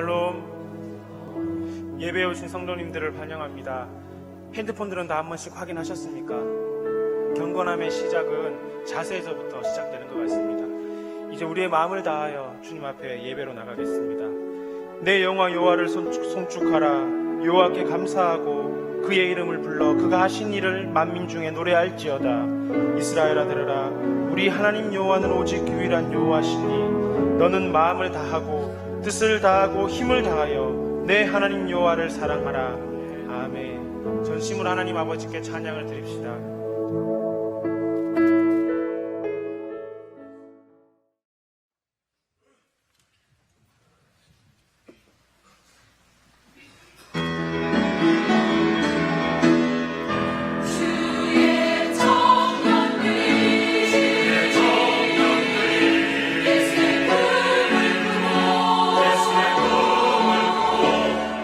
샬롬. 예배에 오신 성도님들을 환영합니다. 핸드폰들은 다 한 번씩 확인하셨습니까? 경건함의 시작은 자세에서부터 시작되는 것 같습니다. 이제 우리의 마음을 다하여 주님 앞에 예배로 나가겠습니다. 내 영화 여호와를 송축하라. 여호와께 감사하고 그의 이름을 불러 그가 하신 일을 만민 중에 노래할지어다. 이스라엘아 들으라. 우리 하나님 여호와는 오직 유일한 여호와시니 너는 마음을 다하고 뜻을 다하고 힘을 다하여 내 하나님 여호와를 사랑하라. 아멘. 전심으로 하나님 아버지께 찬양을 드립시다.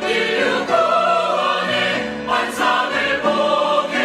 인류 구원의 환상을 보게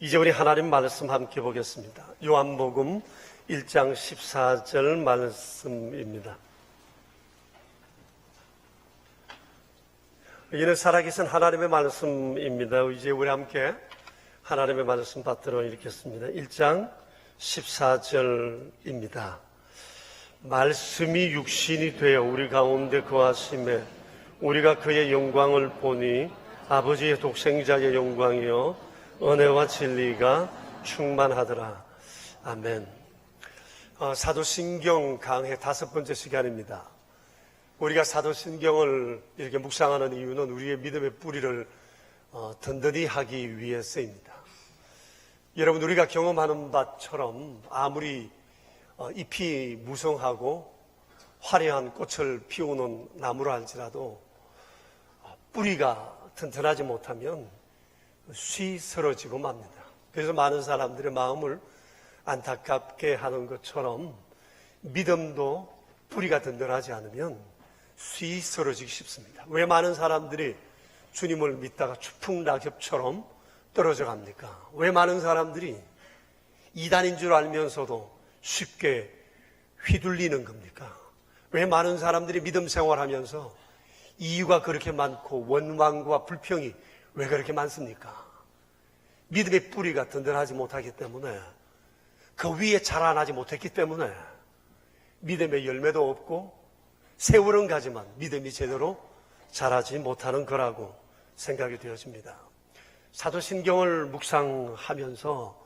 이제 우리 하나님 말씀 함께 보겠습니다. 요한복음 1장 14절 말씀입니다. 이는 살아계신 하나님의 말씀입니다. 이제 우리 함께 하나님의 말씀 받도록 읽겠습니다. 1장 14절입니다. 말씀이 육신이 되어 우리 가운데 거하심에 우리가 그의 영광을 보니 아버지의 독생자의 영광이요 은혜와 진리가 충만하더라. 아멘. 사도신경 강해 5번째 시간입니다. 우리가 사도신경을 이렇게 묵상하는 이유는 우리의 믿음의 뿌리를 든든히 하기 위해서입니다. 여러분, 우리가 경험하는 바처럼 아무리 잎이 무성하고 화려한 꽃을 피우는 나무라 할지라도 뿌리가 튼튼하지 못하면 쉬스러지고 맙니다. 그래서 많은 사람들의 마음을 안타깝게 하는 것처럼 믿음도 뿌리가 든든하지 않으면 쉬스러지기 쉽습니다. 왜 많은 사람들이 주님을 믿다가 추풍낙엽처럼 떨어져 갑니까? 왜 많은 사람들이 이단인 줄 알면서도 쉽게 휘둘리는 겁니까? 왜 많은 사람들이 믿음 생활하면서 이유가 그렇게 많고 원망과 불평이 왜 그렇게 많습니까? 믿음의 뿌리가 든든하지 못하기 때문에, 그 위에 자라나지 못했기 때문에 믿음의 열매도 없고 세월은 가지만 믿음이 제대로 자라지 못하는 거라고 생각이 되어집니다. 사도신경을 묵상하면서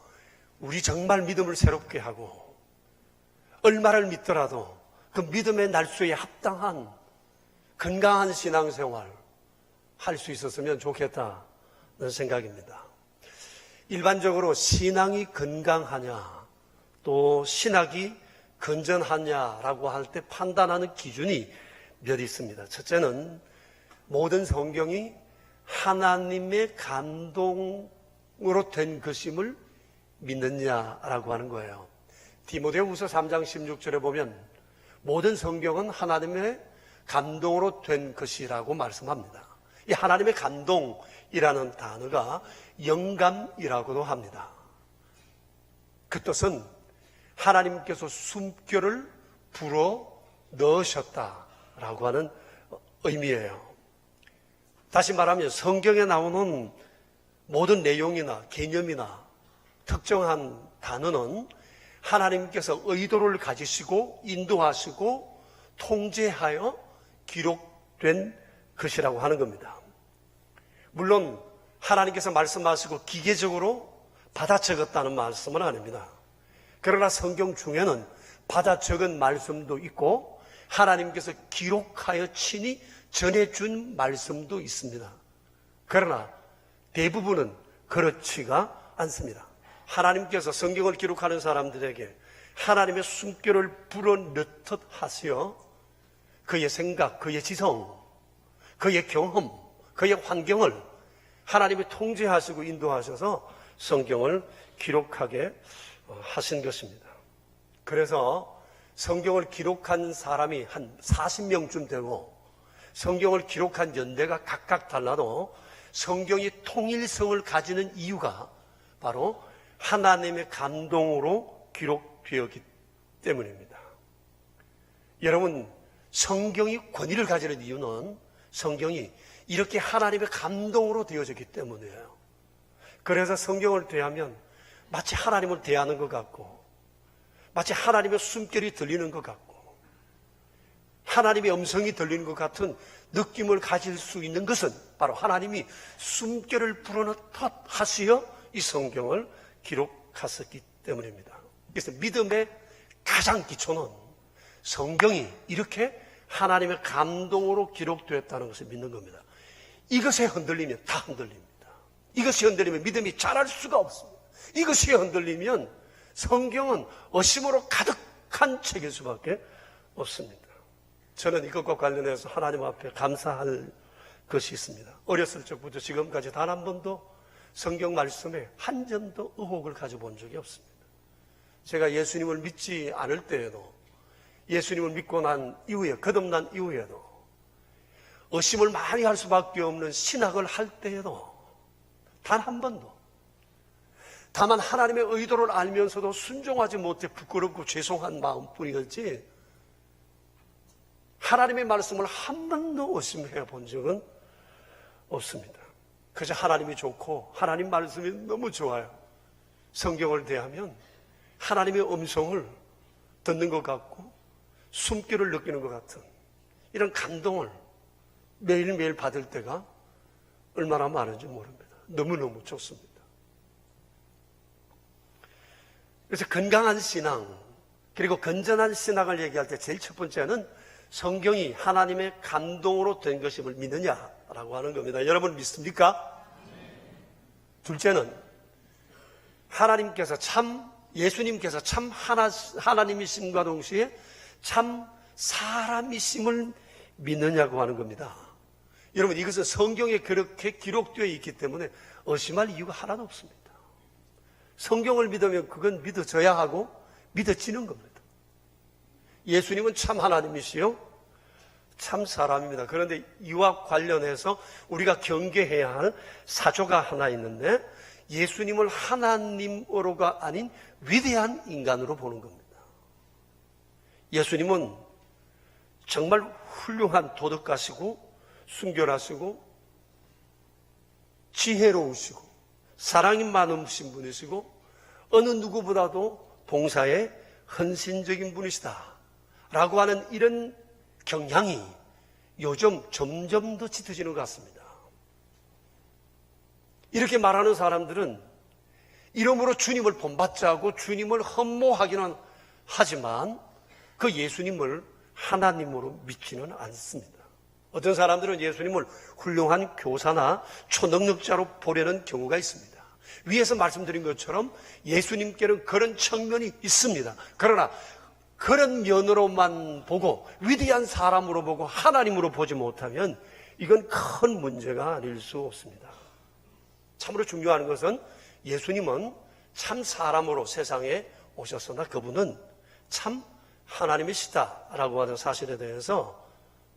우리 정말 믿음을 새롭게 하고 얼마를 믿더라도 그 믿음의 날수에 합당한 건강한 신앙생활 할 수 있었으면 좋겠다는 생각입니다. 일반적으로 신앙이 건강하냐 또 신학이 건전하냐라고 할 때 판단하는 기준이 몇 있습니다. 첫째는 모든 성경이 하나님의 감동으로 된 것임을 믿느냐라고 하는 거예요. 디모데후서 3장 16절에 보면 모든 성경은 하나님의 감동으로 된 것이라고 말씀합니다. 이 하나님의 감동이라는 단어가 영감이라고도 합니다. 그 뜻은 하나님께서 숨결을 불어 넣으셨다라고 하는 의미예요. 다시 말하면 성경에 나오는 모든 내용이나 개념이나 특정한 단어는 하나님께서 의도를 가지시고 인도하시고 통제하여 기록된 것이라고 하는 겁니다. 물론 하나님께서 말씀하시고 기계적으로 받아 적었다는 말씀은 아닙니다. 그러나 성경 중에는 받아 적은 말씀도 있고 하나님께서 기록하여 친히 전해준 말씀도 있습니다. 그러나 대부분은 그렇지가 않습니다. 하나님께서 성경을 기록하는 사람들에게 하나님의 숨결을 불어넣듯 하시어 그의 생각, 그의 지성, 그의 경험, 그의 환경을 하나님이 통제하시고 인도하셔서 성경을 기록하게 하신 것입니다. 그래서 성경을 기록한 사람이 한 40명쯤 되고 성경을 기록한 연대가 각각 달라도 성경이 통일성을 가지는 이유가 바로 하나님의 감동으로 기록되었기 때문입니다. 여러분, 성경이 권위를 가지는 이유는 성경이 이렇게 하나님의 감동으로 되어졌기 때문이에요. 그래서 성경을 대하면 마치 하나님을 대하는 것 같고 마치 하나님의 숨결이 들리는 것 같고 하나님의 음성이 들리는 것 같은 느낌을 가질 수 있는 것은 바로 하나님이 숨결을 불어넣듯 하시어 이 성경을 기록하셨기 때문입니다. 그래서 믿음의 가장 기초는 성경이 이렇게 하나님의 감동으로 기록되었다는 것을 믿는 겁니다. 이것에 흔들리면 다 흔들립니다. 이것이 흔들리면 믿음이 자랄 수가 없습니다. 이것이 흔들리면 성경은 어심으로 가득한 책일 수밖에 없습니다. 저는 이것과 관련해서 하나님 앞에 감사할 것이 있습니다. 어렸을 적부터 지금까지 단 한 번도 성경 말씀에 한 점도 의혹을 가져본 적이 없습니다. 제가 예수님을 믿지 않을 때에도 예수님을 믿고 난 이후에 거듭난 이후에도 의심을 많이 할 수밖에 없는 신학을 할 때에도 단 한 번도 다만 하나님의 의도를 알면서도 순종하지 못해 부끄럽고 죄송한 마음뿐이었지 하나님의 말씀을 한 번도 의심해 본 적은 없습니다. 그저 하나님이 좋고 하나님 말씀이 너무 좋아요. 성경을 대하면 하나님의 음성을 듣는 것 같고 숨결을 느끼는 것 같은 이런 감동을 매일매일 받을 때가 얼마나 많은지 모릅니다. 너무너무 좋습니다. 그래서 건강한 신앙 그리고 건전한 신앙을 얘기할 때 제일 첫 번째는 성경이 하나님의 감동으로 된 것임을 믿느냐라고 하는 겁니다. 여러분 믿습니까? 둘째는 예수님께서 참 하나님이심과 동시에 참 사람이심을 믿느냐고 하는 겁니다. 여러분 이것은 성경에 그렇게 기록되어 있기 때문에 의심할 이유가 하나도 없습니다. 성경을 믿으면 그건 믿어져야 하고 믿어지는 겁니다. 예수님은 참 하나님이시요 참 사람입니다. 그런데 이와 관련해서 우리가 경계해야 하는 사조가 하나 있는데 예수님을 하나님으로가 아닌 위대한 인간으로 보는 겁니다. 예수님은 정말 훌륭한 도덕가시고 순결하시고 지혜로우시고 사랑이 많으신 분이시고 어느 누구보다도 봉사에 헌신적인 분이시다 라고 하는 이런 경향이 요즘 점점 더 짙어지는 것 같습니다. 이렇게 말하는 사람들은 이름으로 주님을 본받자 하고 주님을 흠모하기는 하지만 그 예수님을 하나님으로 믿지는 않습니다. 어떤 사람들은 예수님을 훌륭한 교사나 초능력자로 보려는 경우가 있습니다. 위에서 말씀드린 것처럼 예수님께는 그런 측면이 있습니다. 그러나 그런 면으로만 보고 위대한 사람으로 보고 하나님으로 보지 못하면 이건 큰 문제가 아닐 수 없습니다. 참으로 중요한 것은 예수님은 참 사람으로 세상에 오셨으나 그분은 참 하나님이시다라고 하는 사실에 대해서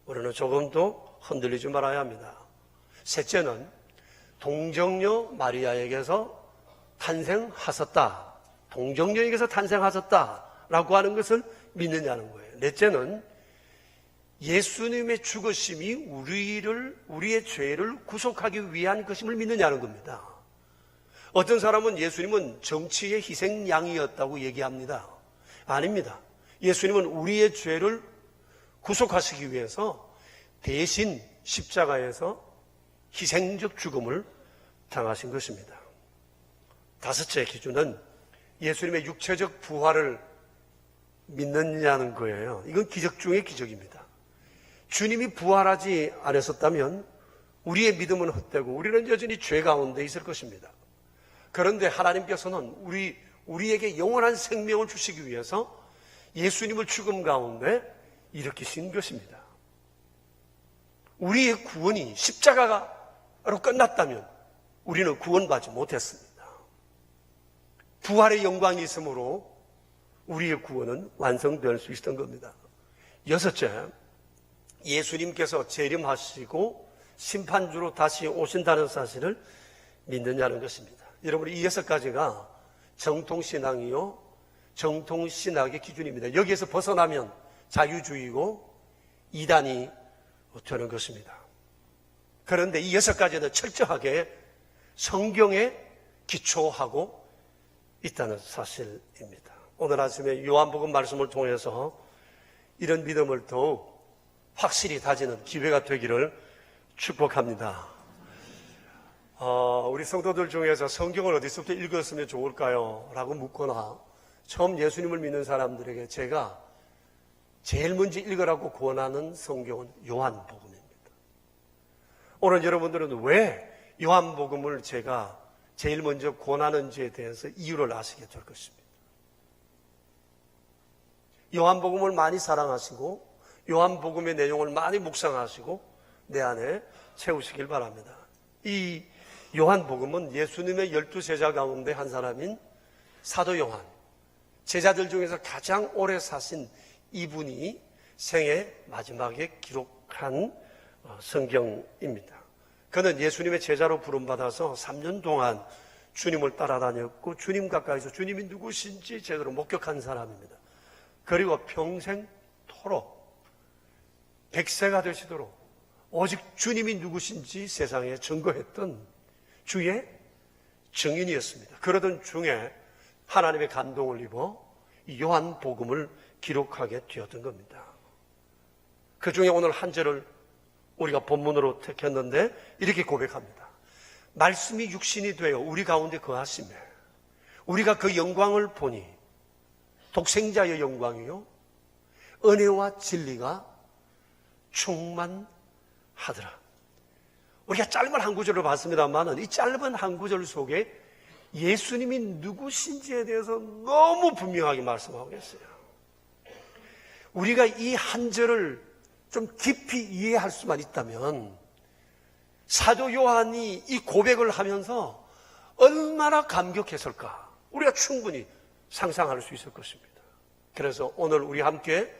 우리는 조금 더 흔들리지 말아야 합니다. 셋째는 동정녀 마리아에게서 탄생하셨다. 동정녀에게서 탄생하셨다라고 하는 것을 믿느냐는 거예요. 넷째는 예수님의 죽으심이 우리의 죄를 구속하기 위한 것임을 믿느냐는 겁니다. 어떤 사람은 예수님은 정치의 희생양이었다고 얘기합니다. 아닙니다. 예수님은 우리의 죄를 구속하시기 위해서 대신 십자가에서 희생적 죽음을 당하신 것입니다. 다섯째 기준은 예수님의 육체적 부활을 믿느냐는 거예요. 이건 기적 중의 기적입니다. 주님이 부활하지 않으셨다면 우리의 믿음은 헛되고 우리는 여전히 죄 가운데 있을 것입니다. 그런데 하나님께서는 우리에게 영원한 생명을 주시기 위해서 예수님을 죽음 가운데 일으키신 것입니다. 우리의 구원이 십자가로 끝났다면 우리는 구원받지 못했습니다. 부활의 영광이 있으므로 우리의 구원은 완성될 수 있었던 겁니다. 여섯째, 예수님께서 재림하시고 심판주로 다시 오신다는 사실을 믿느냐는 것입니다. 여러분, 이 6가지가 정통신앙이요 정통신학의 기준입니다. 여기에서 벗어나면 자유주의고 이단이 되는 것입니다. 그런데 이 6가지는 철저하게 성경에 기초하고 있다는 사실입니다. 오늘 아침에 요한복음 말씀을 통해서 이런 믿음을 더욱 확실히 다지는 기회가 되기를 축복합니다. 우리 성도들 중에서 성경을 어디서부터 읽었으면 좋을까요? 라고 묻거나 처음 예수님을 믿는 사람들에게 제가 제일 먼저 읽으라고 권하는 성경은 요한복음입니다. 오늘 여러분들은 왜 요한복음을 제가 제일 먼저 권하는지에 대해서 이유를 아시게 될 것입니다. 요한복음을 많이 사랑하시고 요한복음의 내용을 많이 묵상하시고 내 안에 채우시길 바랍니다. 이 요한복음은 예수님의 12제자 가운데 한 사람인 사도 요한, 제자들 중에서 가장 오래 사신 이분이 생애 마지막에 기록한 성경입니다. 그는 예수님의 제자로 부름받아서 3년 동안 주님을 따라다녔고 주님 가까이서 주님이 누구신지 제대로 목격한 사람입니다. 그리고 평생토록 100세가 되시도록 오직 주님이 누구신지 세상에 증거했던 주의 증인이었습니다. 그러던 중에 하나님의 감동을 입어 요한복음을 기록하게 되었던 겁니다. 그 중에 오늘 한 절을 우리가 본문으로 택했는데 이렇게 고백합니다. 말씀이 육신이 되어 우리 가운데 거하시매 우리가 그 영광을 보니 독생자의 영광이요 은혜와 진리가 충만하더라. 우리가 짧은 한 구절을 봤습니다만 이 짧은 한 구절 속에 예수님이 누구신지에 대해서 너무 분명하게 말씀하고 계세요. 우리가 이 한 절을 좀 깊이 이해할 수만 있다면 사도 요한이 이 고백을 하면서 얼마나 감격했을까 우리가 충분히 상상할 수 있을 것입니다. 그래서 오늘 우리 함께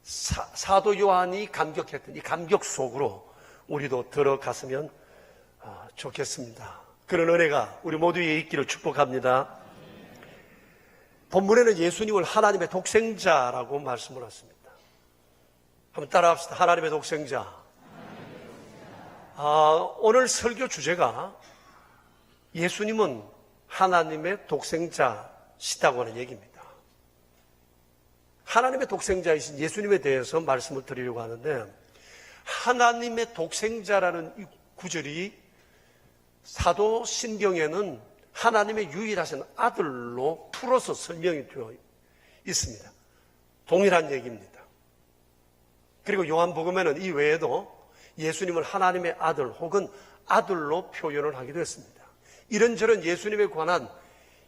사도 요한이 감격했던 이 감격 속으로 우리도 들어갔으면 좋겠습니다. 그런 은혜가 우리 모두에 있기를 축복합니다. 본문에는 예수님을 하나님의 독생자라고 말씀을 했습니다. 한번 따라합시다. 하나님의 독생자. 오늘 설교 주제가 예수님은 하나님의 독생자시다고 하는 얘기입니다. 하나님의 독생자이신 예수님에 대해서 말씀을 드리려고 하는데 하나님의 독생자라는 이 구절이 사도신경에는 하나님의 유일하신 아들로 풀어서 설명이 되어 있습니다. 동일한 얘기입니다. 그리고 요한복음에는 이 외에도 예수님을 하나님의 아들 혹은 아들로 표현을 하기도 했습니다. 이런저런 예수님에 관한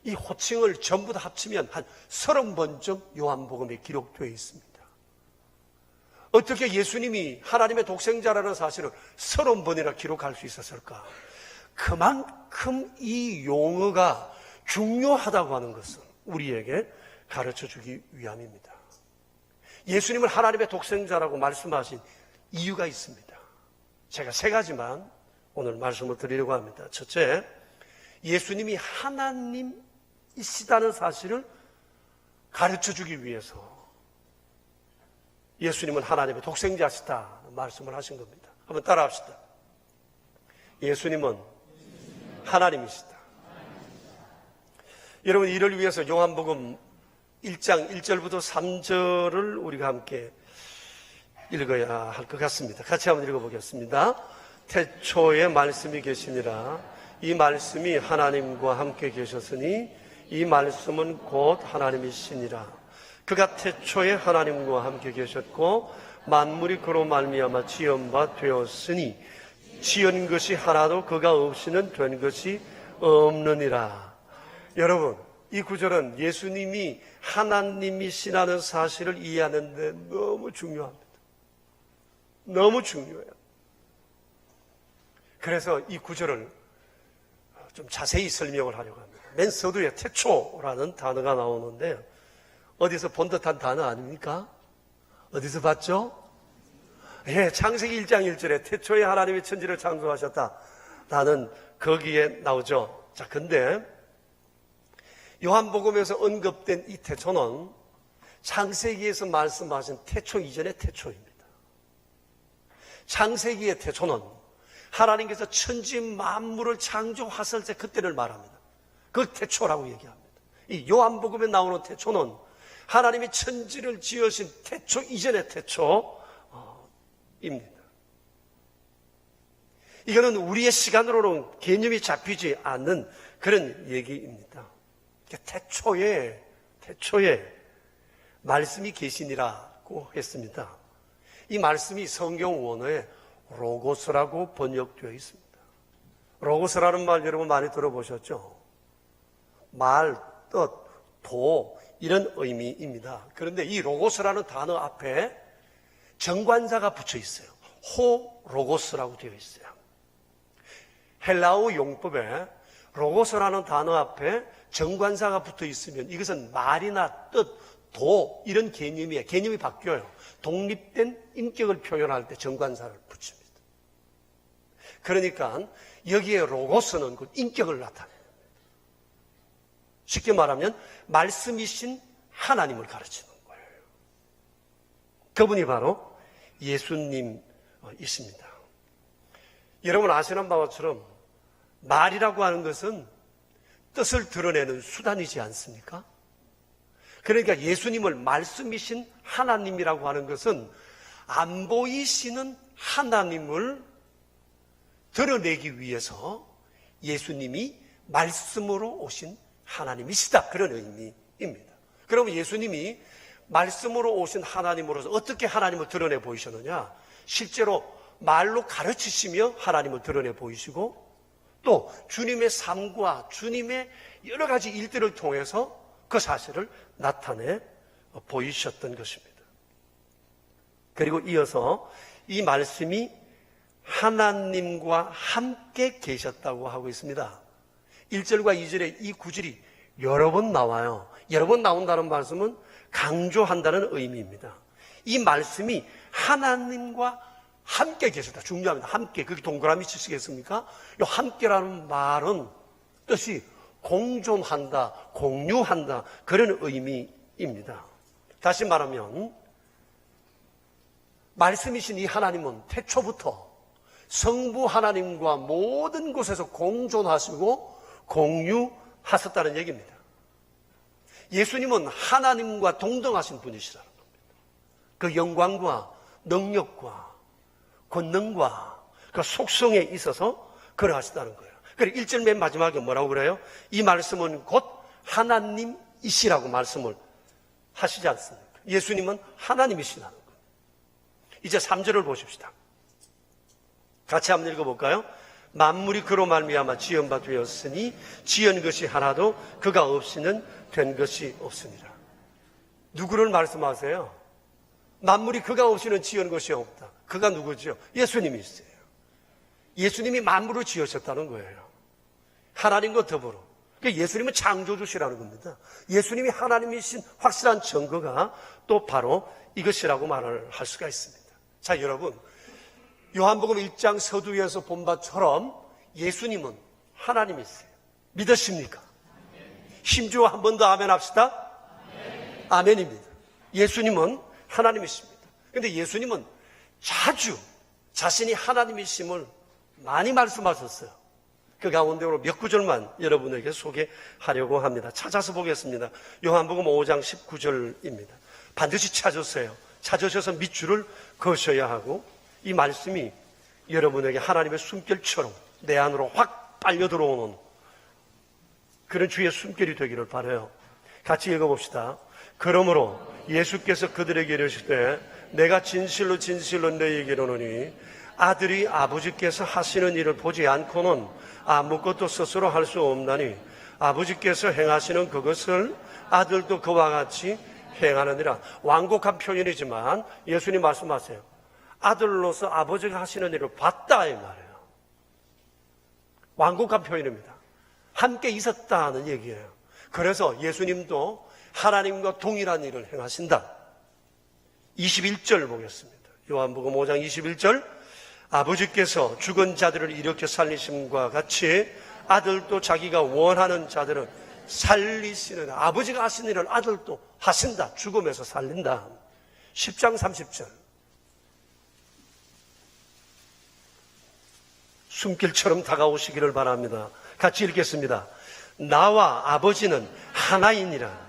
이 호칭을 전부 다 합치면 한 30번쯤 요한복음에 기록되어 있습니다. 어떻게 예수님이 하나님의 독생자라는 사실을 30번이나 기록할 수 있었을까? 그만큼 이 용어가 중요하다고 하는 것을 우리에게 가르쳐주기 위함입니다. 예수님을 하나님의 독생자라고 말씀하신 이유가 있습니다. 제가 3가지만 오늘 말씀을 드리려고 합니다. 첫째, 예수님이 하나님이시다는 사실을 가르쳐주기 위해서 예수님은 하나님의 독생자시다 말씀을 하신 겁니다. 한번 따라합시다. 예수님은 하나님이시다. 여러분, 이를 위해서 요한복음 1장 1절부터 3절을 우리가 함께 읽어야 할 것 같습니다. 같이 한번 읽어보겠습니다. 태초에 말씀이 계시니라. 이 말씀이 하나님과 함께 계셨으니 이 말씀은 곧 하나님이시니라. 그가 태초에 하나님과 함께 계셨고 만물이 그로 말미암아 지은 바 되었으니 지은 것이 하나도 그가 없이는 된 것이 없느니라. 여러분, 이 구절은 예수님이 하나님이시라는 사실을 이해하는 데 너무 중요합니다. 너무 중요해요. 그래서 이 구절을 좀 자세히 설명을 하려고 합니다. 맨 서두에 태초라는 단어가 나오는데 어디서 본 듯한 단어 아닙니까? 어디서 봤죠? 예, 창세기 1장 1절에 태초에 하나님이 천지를 창조하셨다. 나는 거기에 나오죠. 자, 근데 요한복음에서 언급된 이 태초는 창세기에서 말씀하신 태초 이전의 태초입니다. 창세기의 태초는 하나님께서 천지 만물을 창조하실 때 그때를 말합니다. 그걸 태초라고 얘기합니다. 이 요한복음에 나오는 태초는 하나님이 천지를 지으신 태초 이전의 태초입니다. 이거는 우리의 시간으로는 개념이 잡히지 않는 그런 얘기입니다. 태초에 말씀이 계시니라고 했습니다. 이 말씀이 성경 원어에 로고스라고 번역되어 있습니다. 로고스라는 말 여러분 많이 들어보셨죠? 말, 뜻, 도 이런 의미입니다. 그런데 이 로고스라는 단어 앞에 정관사가 붙여 있어요. 호 로고스라고 되어 있어요. 헬라어 용법에 로고스라는 단어 앞에 정관사가 붙어 있으면 이것은 말이나 뜻, 도 이런 개념이 바뀌어요. 독립된 인격을 표현할 때 정관사를 붙입니다. 그러니까 여기에 로고스는 그 인격을 나타내요. 쉽게 말하면 말씀이신 하나님을 가르치는 거예요. 그분이 바로 예수님이십니다. 여러분 아시는 바와처럼 말이라고 하는 것은 뜻을 드러내는 수단이지 않습니까? 그러니까 예수님을 말씀이신 하나님이라고 하는 것은 안 보이시는 하나님을 드러내기 위해서 예수님이 말씀으로 오신 하나님이시다. 그런 의미입니다. 그러면 예수님이 말씀으로 오신 하나님으로서 어떻게 하나님을 드러내 보이셨느냐? 실제로 말로 가르치시며 하나님을 드러내 보이시고 또 주님의 삶과 주님의 여러 가지 일들을 통해서 그 사실을 나타내 보이셨던 것입니다. 그리고 이어서 이 말씀이 하나님과 함께 계셨다고 하고 있습니다. 1절과 2절에 이 구절이 여러 번 나와요. 여러 번 나온다는 말씀은 강조한다는 의미입니다. 이 말씀이 하나님과 함께 계셨다. 중요합니다. 함께. 그게 동그라미 치시겠습니까? 이 함께라는 말은 뜻이 공존한다, 공유한다 그런 의미입니다. 다시 말하면 말씀이신 이 하나님은 태초부터 성부 하나님과 모든 곳에서 공존하시고 공유하셨다는 얘기입니다. 예수님은 하나님과 동등하신 분이시라는 겁니다. 그 영광과 능력과 권능과 그 속성에 있어서 그러하시다는 거예요. 그리고 1절 맨 마지막에 뭐라고 그래요? 이 말씀은 곧 하나님이시라고 말씀을 하시지 않습니까? 예수님은 하나님이시라는 거예요. 이제 3절을 보십시다. 같이 한번 읽어볼까요? 만물이 그로 말미암아 지은 바 되었으니 지은 것이 하나도 그가 없이는 된 것이 없습니다. 누구를 말씀하세요? 만물이 그가 없이는 지은 것이 없다. 그가 누구죠? 예수님이세요. 예수님이 만물을 지으셨다는 거예요. 하나님과 더불어. 그러니까 예수님은 창조주시라는 겁니다. 예수님이 하나님이신 확실한 증거가 또 바로 이것이라고 말을 할 수가 있습니다. 자, 여러분, 요한복음 1장 서두에서 본 바처럼 예수님은 하나님이세요. 믿으십니까? 힘주어 한 번 더 아멘 합시다. 아멘입니다. 예수님은 하나님이십니다. 그런데 예수님은 자주 자신이 하나님이심을 많이 말씀하셨어요. 그 가운데로 몇 구절만 여러분에게 소개하려고 합니다. 찾아서 보겠습니다. 요한복음 5장 19절입니다. 반드시 찾으세요. 찾으셔서 밑줄을 그으셔야 하고 이 말씀이 여러분에게 하나님의 숨결처럼 내 안으로 확 빨려 들어오는 그런 주의 숨결이 되기를 바라요. 같이 읽어봅시다. 그러므로 예수께서 그들에게 이르시되 내가 진실로 진실로 너희에게 이르노니 아들이 아버지께서 하시는 일을 보지 않고는 아무것도 스스로 할 수 없나니 아버지께서 행하시는 그것을 아들도 그와 같이 행하느니라. 완곡한 표현이지만 예수님 말씀하세요. 아들로서 아버지가 하시는 일을 봤다 이 말이에요. 완곡한 표현입니다. 함께 있었다는 얘기예요. 그래서 예수님도 하나님과 동일한 일을 행하신다. 21절 보겠습니다. 요한복음 5장 21절 아버지께서 죽은 자들을 일으켜 살리심과 같이 아들도 자기가 원하는 자들을 살리시는 아버지가 하신 일을 아들도 하신다. 죽음에서 살린다. 10장 30절 숨길처럼 다가오시기를 바랍니다. 같이 읽겠습니다. 나와 아버지는 하나이니라.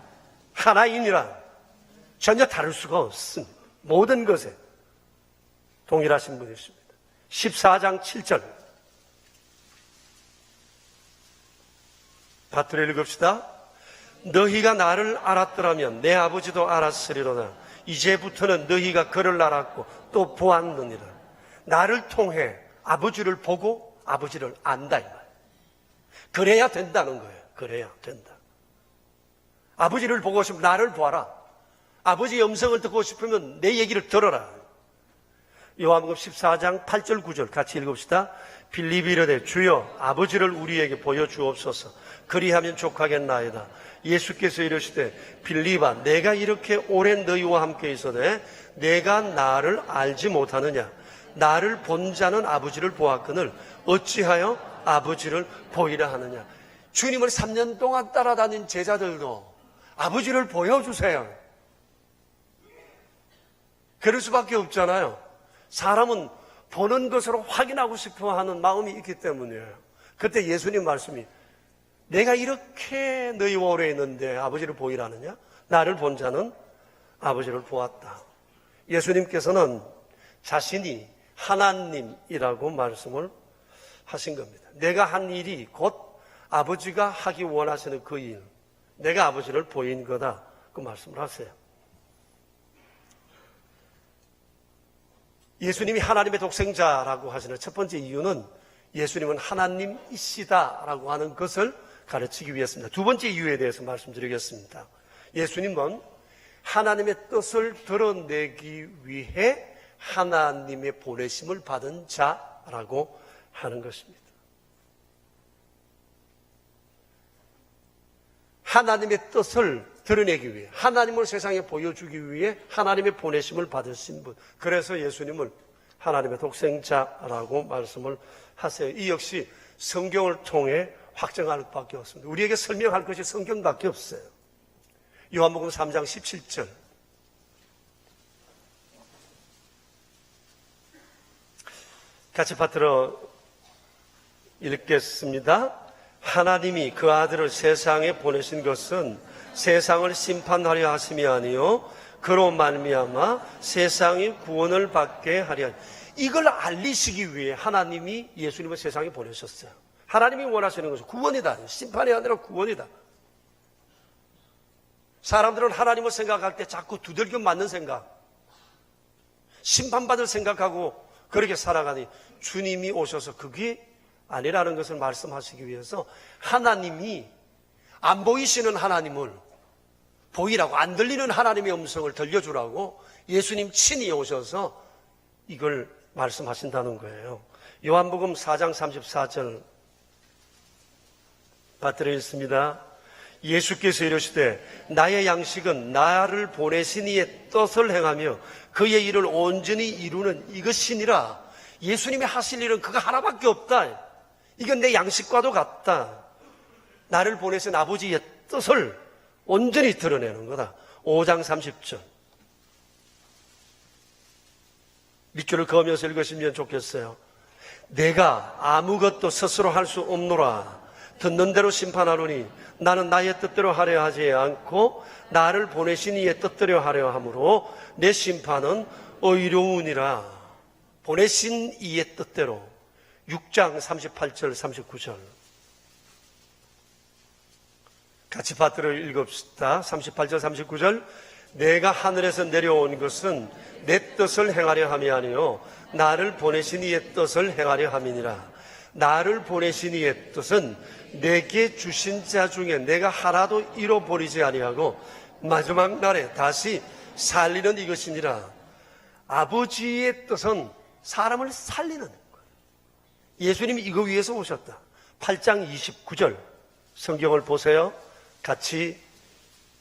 하나이니라. 전혀 다를 수가 없습니다. 모든 것에 동일하신 분이십니다. 14장 7절 받들어 읽읍시다. 너희가 나를 알았더라면 내 아버지도 알았으리로다. 이제부터는 너희가 그를 알았고 또 보았느니라. 나를 통해 아버지를 보고 아버지를 안다 이 말. 그래야 된다는 거예요. 그래야 된다. 아버지를 보고 싶으면 나를 보아라. 아버지의 음성을 듣고 싶으면 내 얘기를 들어라. 요한복음 14장 8절 9절 같이 읽읍시다. 빌립이 이르되 주여 아버지를 우리에게 보여주옵소서. 그리하면 족하겠나이다. 예수께서 이르시되 빌립아 내가 이렇게 오랜 너희와 함께 있어되 내가 나를 알지 못하느냐. 나를 본 자는 아버지를 보았거늘 어찌하여 아버지를 보이라 하느냐. 주님을 3년 동안 따라다닌 제자들도 아버지를 보여주세요. 그럴 수밖에 없잖아요. 사람은 보는 것으로 확인하고 싶어 하는 마음이 있기 때문이에요. 그때 예수님 말씀이 내가 이렇게 너희와 오래 있는데 아버지를 보이라느냐? 나를 본 자는 아버지를 보았다. 예수님께서는 자신이 하나님이라고 말씀을 하신 겁니다. 내가 한 일이 곧 아버지가 하기 원하시는 그 일, 내가 아버지를 보인 거다. 그 말씀을 하세요. 예수님이 하나님의 독생자라고 하시는 첫 번째 이유는 예수님은 하나님이시다라고 하는 것을 가르치기 위해서입니다. 두 번째 이유에 대해서 말씀드리겠습니다. 예수님은 하나님의 뜻을 드러내기 위해 하나님의 보내심을 받은 자라고 하는 것입니다. 하나님의 뜻을 드러내기 위해, 하나님을 세상에 보여주기 위해 하나님의 보내심을 받으신 분. 그래서 예수님을 하나님의 독생자라고 말씀을 하세요. 이 역시 성경을 통해 확정할 수밖에 없습니다. 우리에게 설명할 것이 성경밖에 없어요. 요한복음 3장 17절. 같이 받들어 읽겠습니다. 하나님이 그 아들을 세상에 보내신 것은 세상을 심판하려 하심이 아니요 그로 말미암아 세상이 구원을 받게 하려. 이걸 알리시기 위해 하나님이 예수님을 세상에 보내셨어요. 하나님이 원하시는 것은 구원이다. 심판이 아니라 구원이다. 사람들은 하나님을 생각할 때 자꾸 두들겨 맞는 생각, 심판받을 생각하고 그렇게 살아가니 주님이 오셔서 그게 아니라는 것을 말씀하시기 위해서 하나님이 안 보이시는 하나님을 보이라고, 안 들리는 하나님의 음성을 들려주라고 예수님 친히 오셔서 이걸 말씀하신다는 거예요. 요한복음 4장 34절 받들어 있습니다. 예수께서 이르시되 나의 양식은 나를 보내신 이의 뜻을 행하며 그의 일을 온전히 이루는 이것이니라. 예수님이 하실 일은 그거 하나밖에 없다. 이건 내 양식과도 같다. 나를 보내신 아버지의 뜻을 온전히 드러내는 거다. 5장 30절. 밑줄을 그으면서 읽으시면 좋겠어요. 내가 아무것도 스스로 할 수 없노라. 듣는 대로 심판하노니 나는 나의 뜻대로 하려 하지 않고 나를 보내신 이의 뜻대로 하려 하므로 내 심판은 의로우니라. 보내신 이의 뜻대로. 6장 38절 39절 같이 받들어 읽읍시다. 38절 39절. 내가 하늘에서 내려온 것은 내 뜻을 행하려 함이 아니요 나를 보내신 이의 뜻을 행하려 함이니라. 나를 보내신 이의 뜻은 내게 주신 자 중에 내가 하나도 잃어버리지 아니하고 마지막 날에 다시 살리는 이것이니라. 아버지의 뜻은 사람을 살리는 거예요. 예수님이 이거 위해서 오셨다. 8장 29절 성경을 보세요. 같이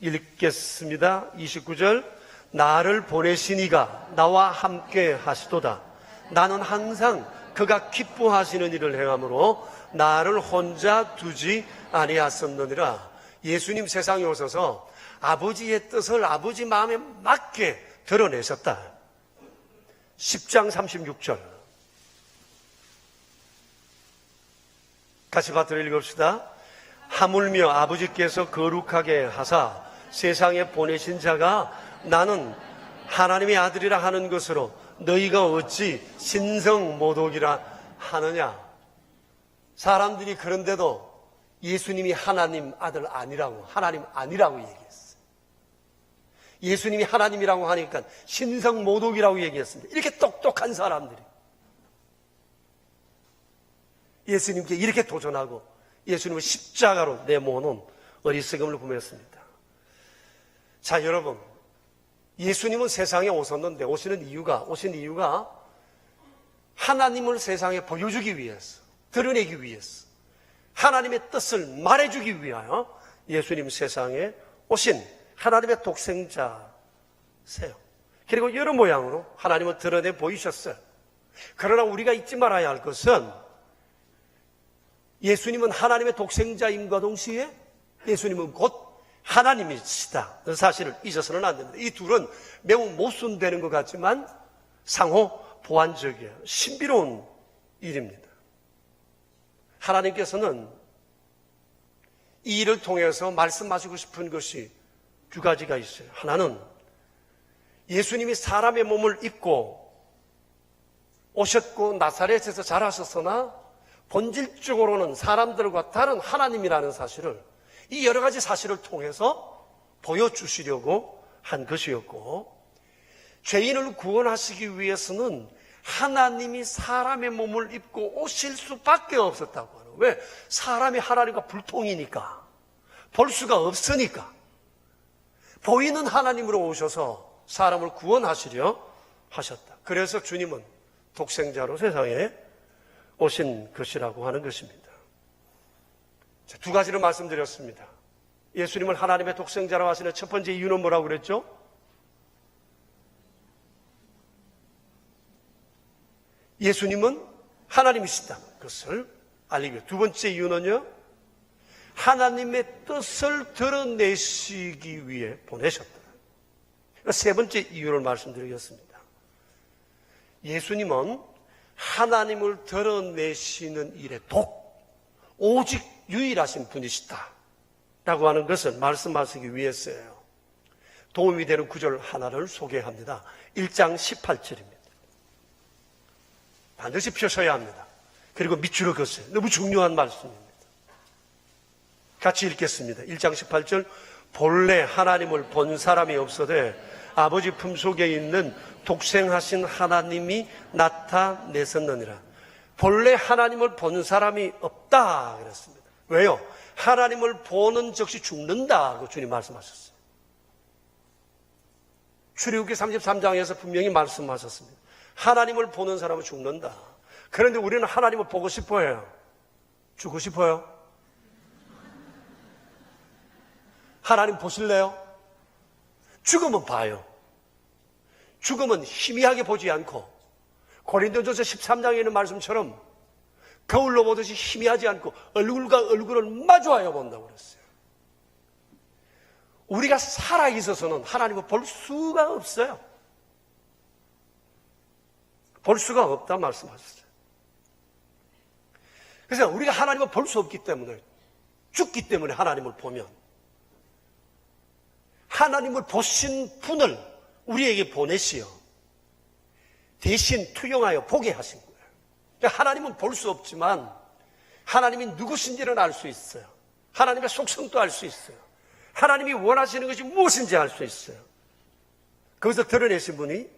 읽겠습니다. 29절. 나를 보내신 이가 나와 함께 하시도다. 나는 항상 그가 기뻐하시는 일을 행함으로 나를 혼자 두지 아니하셨느니라. 예수님 세상에 오셔서 아버지의 뜻을 아버지 마음에 맞게 드러내셨다. 10장 36절 같이 받들어 읽읍시다. 하물며 아버지께서 거룩하게 하사 세상에 보내신 자가 나는 하나님의 아들이라 하는 것으로 너희가 어찌 신성모독이라 하느냐. 사람들이 그런데도 예수님이 하나님 아들 아니라고, 하나님 아니라고 얘기했어요. 예수님이 하나님이라고 하니까 신성모독이라고 얘기했습니다. 이렇게 똑똑한 사람들이 예수님께 이렇게 도전하고 예수님을 십자가로 내모는 어리석음을 범했습니다. 자, 여러분, 예수님은 세상에 오셨는데 오신 이유가 하나님을 세상에 보여주기 위해서, 드러내기 위해서, 하나님의 뜻을 말해주기 위하여 예수님 세상에 오신 하나님의 독생자세요. 그리고 여러 모양으로 하나님을 드러내 보이셨어요. 그러나 우리가 잊지 말아야 할 것은 예수님은 하나님의 독생자임과 동시에 예수님은 곧 하나님이시다. 그 사실을 잊어서는 안 됩니다. 이 둘은 매우 모순되는 것 같지만 상호 보완적이에요. 신비로운 일입니다. 하나님께서는 이 일을 통해서 말씀하시고 싶은 것이 두 가지가 있어요. 하나는 예수님이 사람의 몸을 입고 오셨고 나사렛에서 자라셨으나 본질적으로는 사람들과 다른 하나님이라는 사실을, 이 여러 가지 사실을 통해서 보여주시려고 한 것이었고, 죄인을 구원하시기 위해서는 하나님이 사람의 몸을 입고 오실 수밖에 없었다고 하는. 왜? 사람이 하나님과 불통이니까, 볼 수가 없으니까. 보이는 하나님으로 오셔서 사람을 구원하시려 하셨다. 그래서 주님은 독생자로 세상에 오신 것이라고 하는 것입니다. 두 가지를 말씀드렸습니다. 예수님을 하나님의 독생자라고 하시는 첫 번째 이유는 뭐라고 그랬죠? 예수님은 하나님이시다. 그것을 알리기 위해. 두 번째 이유는요, 하나님의 뜻을 드러내시기 위해 보내셨다. 세 번째 이유를 말씀드리겠습니다. 예수님은 하나님을 드러내시는 일에 오직 유일하신 분이시다 라고 하는 것을 말씀하시기 위해서예요. 도움이 되는 구절 하나를 소개합니다. 1장 18절입니다. 반드시 펴셔야 합니다. 그리고 밑줄을 그으세요. 너무 중요한 말씀입니다. 같이 읽겠습니다. 1장 18절. 본래 하나님을 본 사람이 없어되 아버지 품속에 있는 독생하신 하나님이 나타내셨느니라. 본래 하나님을 본 사람이 없다 그랬습니다. 왜요? 하나님을 보는 즉시 죽는다고 주님 말씀하셨어요. 출애굽기 33장에서 분명히 말씀하셨습니다. 하나님을 보는 사람은 죽는다. 그런데 우리는 하나님을 보고 싶어요. 죽고 싶어요? 하나님 보실래요? 죽으면 봐요. 죽으면 희미하게 보지 않고, 고린도전서 13장에 있는 말씀처럼 거울로 보듯이 희미하지 않고 얼굴과 얼굴을 마주하여 본다고 그랬어요. 우리가 살아있어서는 하나님을 볼 수가 없어요. 볼 수가 없다 말씀하셨어요. 그래서 우리가 하나님을 볼 수 없기 때문에, 죽기 때문에 하나님을 보면, 하나님을 보신 분을 우리에게 보내시어 대신 투영하여 보게 하신 거예요. 그러니까 하나님은 볼 수 없지만 하나님이 누구신지는 알 수 있어요. 하나님의 속성도 알 수 있어요. 하나님이 원하시는 것이 무엇인지 알 수 있어요. 거기서 드러내신 분이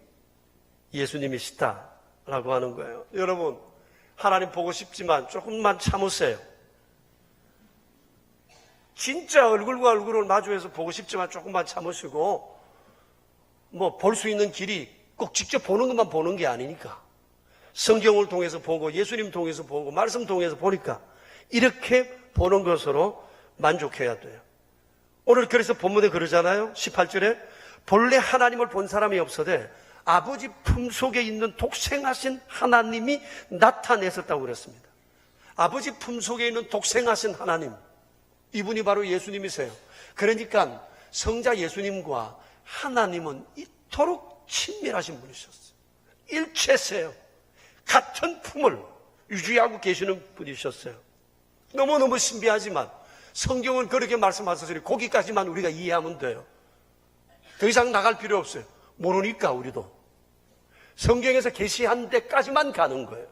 예수님이시다라고 하는 거예요. 여러분, 하나님 보고 싶지만 조금만 참으세요. 진짜 얼굴과 얼굴을 마주해서 보고 싶지만 조금만 참으시고, 볼 수 있는 길이 꼭 직접 보는 것만 보는 게 아니니까, 성경을 통해서 보고 예수님 통해서 보고 말씀 통해서 보니까 이렇게 보는 것으로 만족해야 돼요. 오늘 그래서 본문에 그러잖아요. 18절에 본래 하나님을 본 사람이 없어되 아버지 품속에 있는 독생하신 하나님이 나타내셨다고 그랬습니다. 아버지 품속에 있는 독생하신 하나님, 이분이 바로 예수님이세요. 그러니까 성자 예수님과 하나님은 이토록 친밀하신 분이셨어요. 일체세요. 같은 품을 유지하고 계시는 분이셨어요. 너무너무 신비하지만 성경은 그렇게 말씀하셨으니 거기까지만 우리가 이해하면 돼요. 더 이상 나갈 필요 없어요. 모르니까 우리도. 성경에서 계시한 데까지만 가는 거예요.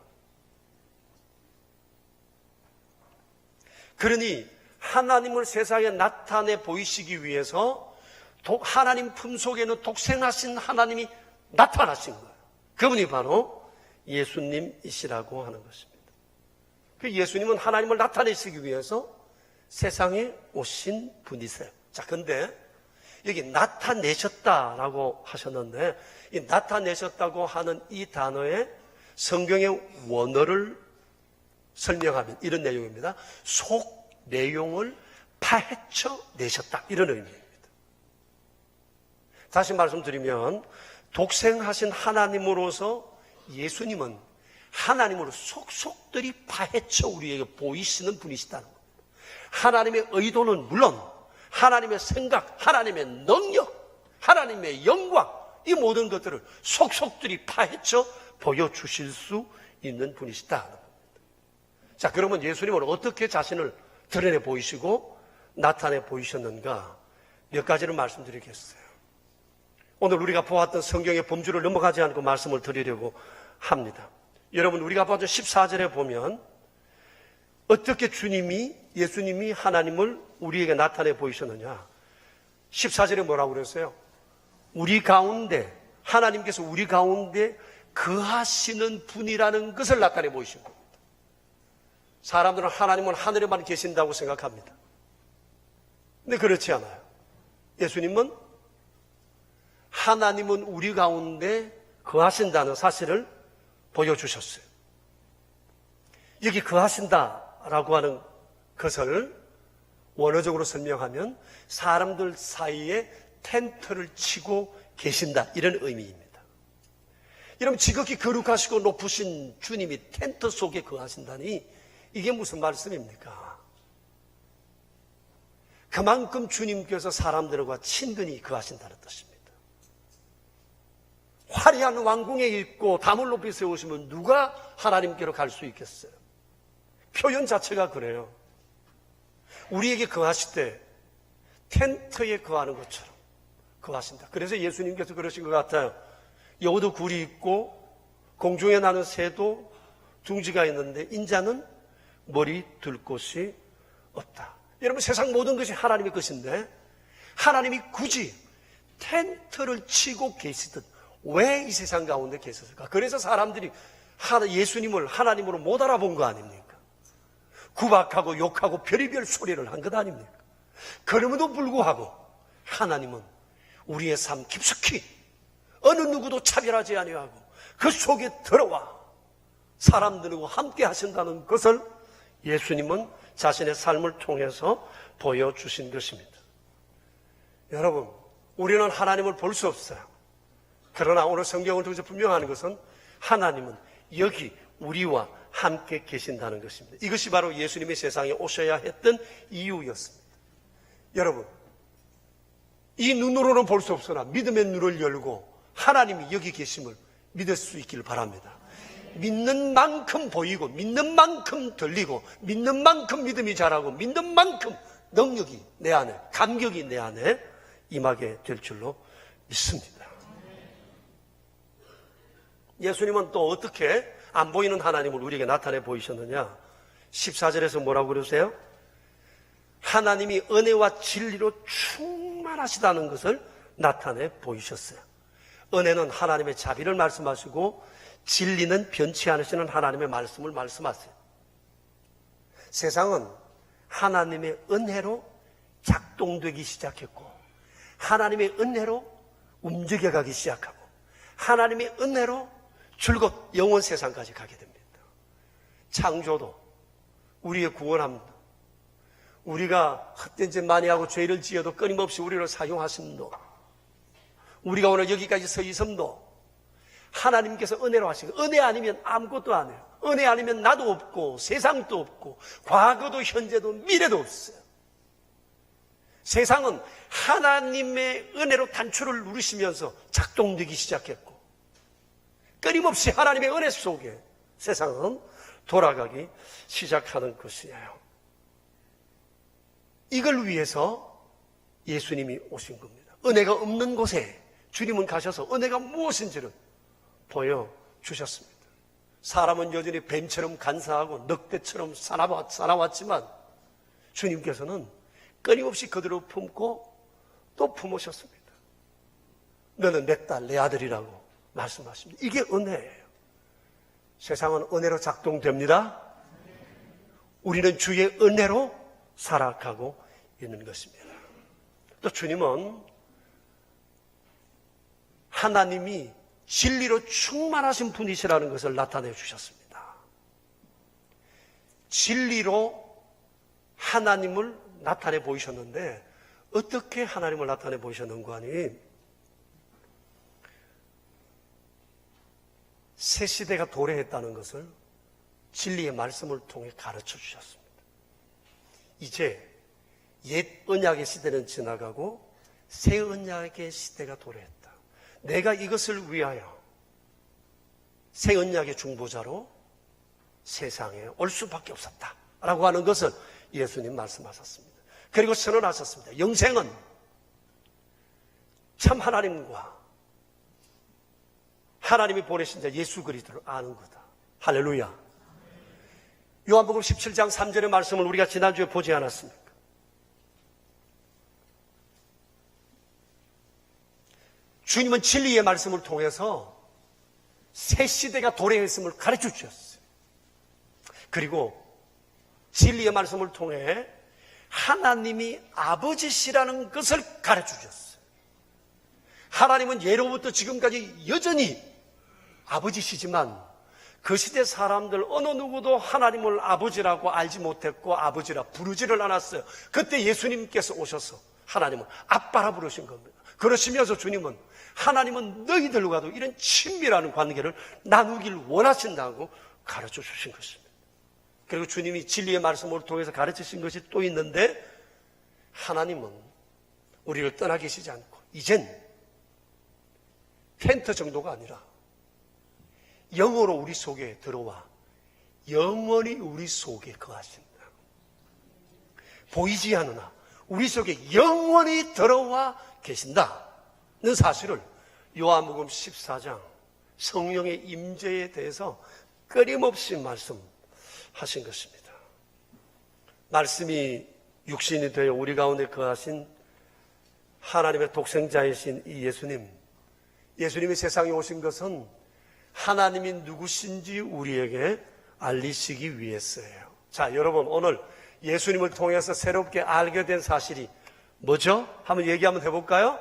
그러니 하나님을 세상에 나타내 보이시기 위해서 하나님 품속에는 독생하신 하나님이 나타나신 거예요. 그분이 바로 예수님이시라고 하는 것입니다. 그 예수님은 하나님을 나타내시기 위해서 세상에 오신 분이세요. 자, 근데 여기 나타내셨다라고 하셨는데, 이 나타내셨다고 하는 이 단어에 성경의 원어를 설명하면 이런 내용입니다. 속 내용을 파헤쳐 내셨다, 이런 의미입니다. 다시 말씀드리면 독생하신 하나님으로서 예수님은 하나님으로 속속들이 파헤쳐 우리에게 보이시는 분이시다는 겁니다. 하나님의 의도는 물론 하나님의 생각, 하나님의 능력, 하나님의 영광, 이 모든 것들을 속속들이 파헤쳐 보여주실 수 있는 분이시다는 겁니다. 자, 그러면 예수님은 어떻게 자신을 드러내 보이시고 나타내 보이셨는가? 몇 가지를 말씀드리겠어요. 오늘 우리가 보았던 성경의 범주를 넘어가지 않고 말씀을 드리려고 합니다. 여러분, 우리가 보았던 14절에 보면 어떻게 예수님이 하나님을 우리에게 나타내 보이셨느냐? 14절에 뭐라고 그랬어요? 우리 가운데, 하나님께서 우리 가운데 거하시는 분이라는 것을 나타내 보이신 겁니다. 사람들은 하나님은 하늘에만 계신다고 생각합니다. 근데 그렇지 않아요. 예수님은 하나님은 우리 가운데 거하신다는 사실을 보여주셨어요. 여기 거하신다라고 하는 것을 원어적으로 설명하면 사람들 사이에 텐트를 치고 계신다, 이런 의미입니다. 여러분, 지극히 거룩하시고 높으신 주님이 텐트 속에 거하신다니 이게 무슨 말씀입니까? 그만큼 주님께서 사람들과 친근히 거하신다는 뜻입니다. 화려한 왕궁에 있고 담을 높이 세우시면 누가 하나님께로 갈 수 있겠어요? 표현 자체가 그래요. 우리에게 거하실 때 텐트에 거하는 것처럼 거하신다. 그래서 예수님께서 그러신 것 같아요. 여우도 굴이 있고 공중에 나는 새도 둥지가 있는데 인자는 머리 둘 곳이 없다. 여러분, 세상 모든 것이 하나님의 것인데 하나님이 굳이 텐트를 치고 계시듯 왜 이 세상 가운데 계셨을까? 그래서 사람들이 예수님을 하나님으로 못 알아본 거 아닙니까? 구박하고 욕하고 별의별 소리를 한 것 아닙니까? 그럼에도 불구하고 하나님은 우리의 삶 깊숙이 어느 누구도 차별하지 아니하고 그 속에 들어와 사람들과 함께 하신다는 것을 예수님은 자신의 삶을 통해서 보여주신 것입니다. 여러분, 우리는 하나님을 볼 수 없어요. 그러나 오늘 성경을 통해서 분명한 것은 하나님은 여기 우리와 함께 계신다는 것입니다. 이것이 바로 예수님이 세상에 오셔야 했던 이유였습니다. 여러분, 이 눈으로는 볼 수 없으나 믿음의 눈을 열고 하나님이 여기 계심을 믿을 수 있기를 바랍니다. 믿는 만큼 보이고 믿는 만큼 들리고 믿는 만큼 믿음이 자라고 믿는 만큼 능력이 내 안에, 감격이 내 안에 임하게 될 줄로 믿습니다. 예수님은 또 어떻게 안 보이는 하나님을 우리에게 나타내 보이셨느냐? 14절에서 뭐라고 그러세요? 하나님이 은혜와 진리로 충만하시다는 것을 나타내 보이셨어요. 은혜는 하나님의 자비를 말씀하시고 진리는 변치 않으시는 하나님의 말씀을 말씀하세요. 세상은 하나님의 은혜로 작동되기 시작했고 하나님의 은혜로 움직여가기 시작하고 하나님의 은혜로 줄곧 영원 세상까지 가게 됩니다. 창조도 우리의 구원함도 우리가 헛된 짓 많이 하고 죄를 지어도 끊임없이 우리를 사용하심도 우리가 오늘 여기까지 서 있음도 하나님께서 은혜로 하신 거. 은혜 아니면 아무것도 안 해요. 은혜 아니면 나도 없고 세상도 없고 과거도 현재도 미래도 없어요. 세상은 하나님의 은혜로 단추를 누르시면서 작동되기 시작했고 끊임없이 하나님의 은혜 속에 세상은 돌아가기 시작하는 것이에요. 이걸 위해서 예수님이 오신 겁니다. 은혜가 없는 곳에 주님은 가셔서 은혜가 무엇인지를 보여주셨습니다. 사람은 여전히 뱀처럼 간사하고 늑대처럼 살아왔지만 주님께서는 끊임없이 그들을 품고 또 품으셨습니다. 너는 내 딸, 내 아들이라고 말씀하십니다. 이게 은혜예요. 세상은 은혜로 작동됩니다. 우리는 주의 은혜로 살아가고 있는 것입니다. 또 주님은 하나님이 진리로 충만하신 분이시라는 것을 나타내 주셨습니다. 진리로 하나님을 나타내 보이셨는데 어떻게 하나님을 나타내 보이셨는가 하니 새 시대가 도래했다는 것을 진리의 말씀을 통해 가르쳐 주셨습니다. 이제 옛 언약의 시대는 지나가고 새 언약의 시대가 도래했다. 내가 이것을 위하여 새 언약의 중보자로 세상에 올 수밖에 없었다 라고 하는 것을 예수님 말씀하셨습니다. 그리고 선언하셨습니다. 영생은 참 하나님과 하나님이 보내신 자 예수 그리스도를 아는 거다. 할렐루야. 요한복음 17장 3절의 말씀을 우리가 지난주에 보지 않았습니까? 주님은 진리의 말씀을 통해서 새 시대가 도래했음을 가르쳐 주셨어요. 그리고 진리의 말씀을 통해 하나님이 아버지시라는 것을 가르쳐 주셨어요. 하나님은 예로부터 지금까지 여전히 아버지시지만 그 시대 사람들 어느 누구도 하나님을 아버지라고 알지 못했고 아버지라 부르지를 않았어요. 그때 예수님께서 오셔서 하나님을 아빠라 부르신 겁니다. 그러시면서 주님은 하나님은 너희들과도 이런 친밀한 관계를 나누길 원하신다고 가르쳐 주신 것입니다. 그리고 주님이 진리의 말씀을 통해서 가르치신 것이 또 있는데, 하나님은 우리를 떠나 계시지 않고 이젠 텐트 정도가 아니라 영으로 우리 속에 들어와 영원히 우리 속에 거하신다. 보이지 않으나 우리 속에 영원히 들어와 계신다는 사실을 요한복음 14장 성령의 임재에 대해서 끊임없이 말씀하신 것입니다. 말씀이 육신이 되어 우리 가운데 거하신 하나님의 독생자이신 이 예수님이 세상에 오신 것은 하나님이 누구신지 우리에게 알리시기 위해서예요. 자, 여러분, 오늘 예수님을 통해서 새롭게 알게 된 사실이 뭐죠? 한번 얘기 한번 해볼까요?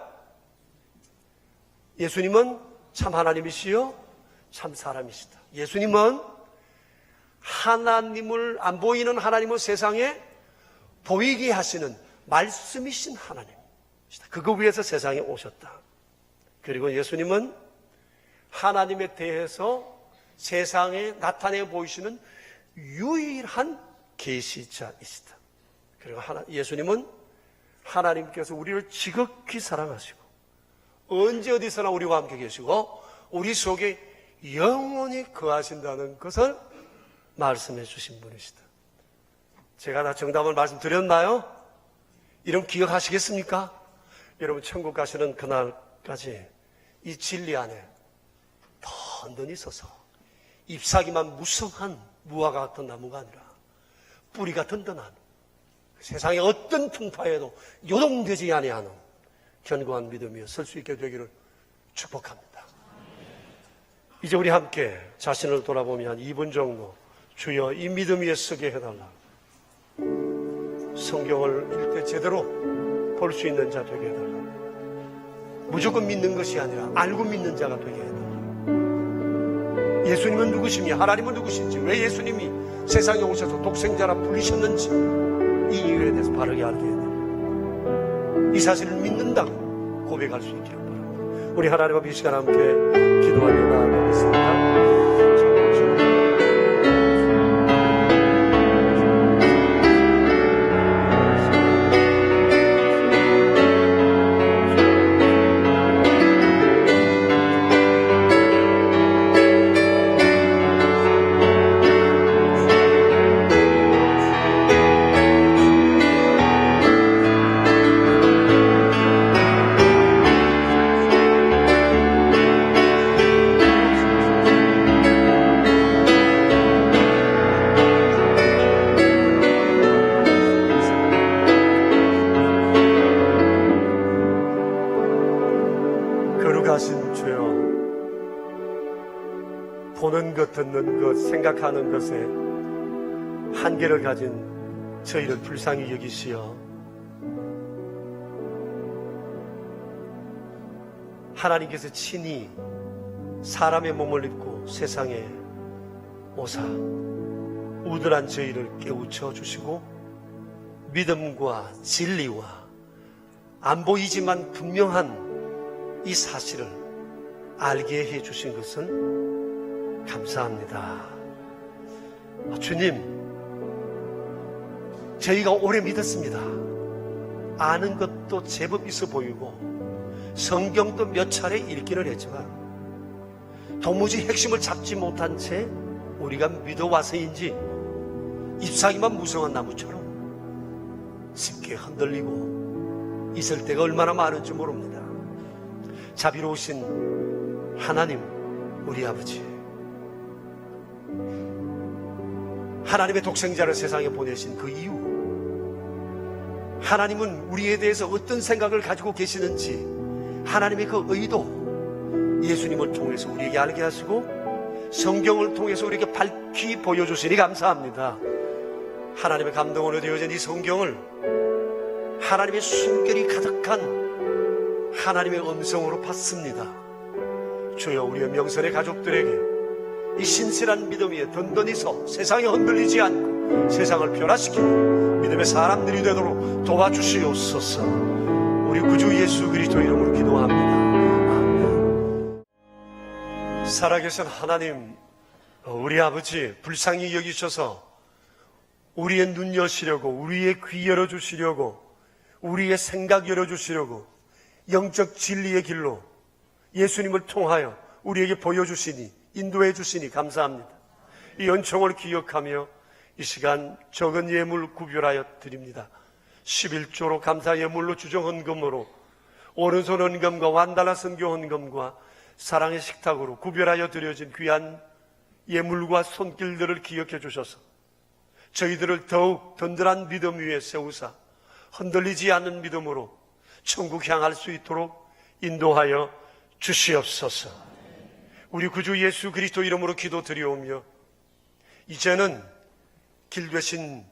예수님은 참 하나님이시요 참 사람이시다. 예수님은 하나님을, 안 보이는 하나님을 세상에 보이게 하시는 말씀이신 하나님이시다. 그거 위해서 세상에 오셨다. 그리고 예수님은 하나님에 대해서 세상에 나타내 보이시는 유일한 계시자이시다. 그리고 예수님은 하나님께서 우리를 지극히 사랑하시고 언제 어디서나 우리와 함께 계시고 우리 속에 영원히 거하신다는 것을 말씀해 주신 분이시다. 제가 다 정답을 말씀드렸나요? 이름 기억하시겠습니까? 여러분, 천국 가시는 그날까지 이 진리 안에 던던히 서서 잎사귀만 무성한 무화과 같은 나무가 아니라 뿌리가 든든한 세상의 어떤 풍파에도 요동되지 아니하는 견고한 믿음이여 설 수 있게 되기를 축복합니다. 이제 우리 함께 자신을 돌아보며 한 2분 정도 주여 이 믿음 위에 서게 해달라. 성경을 읽을 때 제대로 볼 수 있는 자 되게 해달라. 무조건 믿는 것이 아니라 알고 믿는 자가 되게 해달라. 예수님은 누구시며 하나님은 누구신지, 왜 예수님이 세상에 오셔서 독생자라 부르셨는지 이 이유에 대해서 바르게 알게 해달라. 이 사실을 믿는다고 고백할 수 있기를 바랍니다. 우리 하나님 앞에 이 시간 함께 기도하며 나아가겠습니다. 보는 것, 듣는 것, 생각하는 것에 한계를 가진 저희를 불쌍히 여기시어 하나님께서 친히 사람의 몸을 입고 세상에 오사 우둔한 저희를 깨우쳐 주시고 믿음과 진리와 안 보이지만 분명한 이 사실을 알게 해 주신 것은 감사합니다. 주님, 저희가 오래 믿었습니다. 아는 것도 제법 있어 보이고 성경도 몇 차례 읽기는 했지만 도무지 핵심을 잡지 못한 채 우리가 믿어와서인지 잎사귀만 무성한 나무처럼 쉽게 흔들리고 있을 때가 얼마나 많은지 모릅니다. 자비로우신 하나님, 우리 아버지, 하나님의 독생자를 세상에 보내신 그 이유, 하나님은 우리에 대해서 어떤 생각을 가지고 계시는지 하나님의 그 의도, 예수님을 통해서 우리에게 알게 하시고 성경을 통해서 우리에게 밝히 보여주시니 감사합니다. 하나님의 감동으로 되어진 이 성경을 하나님의 숨결이 가득한 하나님의 음성으로 받습니다. 주여, 우리의 명선의 가족들에게 이 신실한 믿음 위에 든든히 서 세상에 흔들리지 않고 세상을 변화시키고 믿음의 사람들이 되도록 도와주시옵소서. 우리 구주 예수 그리스도 이름으로 기도합니다. 아멘. 살아계신 하나님, 우리 아버지 불쌍히 여기셔서 우리의 눈 여시려고, 우리의 귀 열어주시려고, 우리의 생각 열어주시려고 영적 진리의 길로 예수님을 통하여 우리에게 보여주시니, 인도해 주시니 감사합니다. 이 은총을 기억하며 이 시간 적은 예물 구별하여 드립니다. 11조로 감사 예물로 주정 헌금으로 오른손 헌금과 완달라 선교 헌금과 사랑의 식탁으로 구별하여 드려진 귀한 예물과 손길들을 기억해 주셔서 저희들을 더욱 든든한 믿음 위에 세우사 흔들리지 않는 믿음으로 천국 향할 수 있도록 인도하여 주시옵소서. 우리 구주 예수 그리스도 이름으로 기도드리오며 이제는 길 되신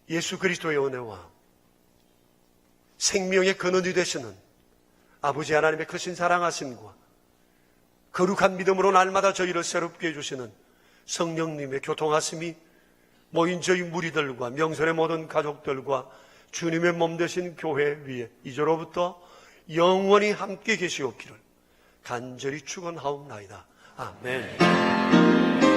예수 그리스도의 은혜와 생명의 근원이 되시는 아버지 하나님의 크신 사랑하심과 거룩한 믿음으로 날마다 저희를 새롭게 해주시는 성령님의 교통하심이 모인 저희 무리들과 명선의 모든 가족들과 주님의 몸 되신 교회 위에 이제로부터 영원히 함께 계시옵기를 간절히 축원하옵나이다. 아멘.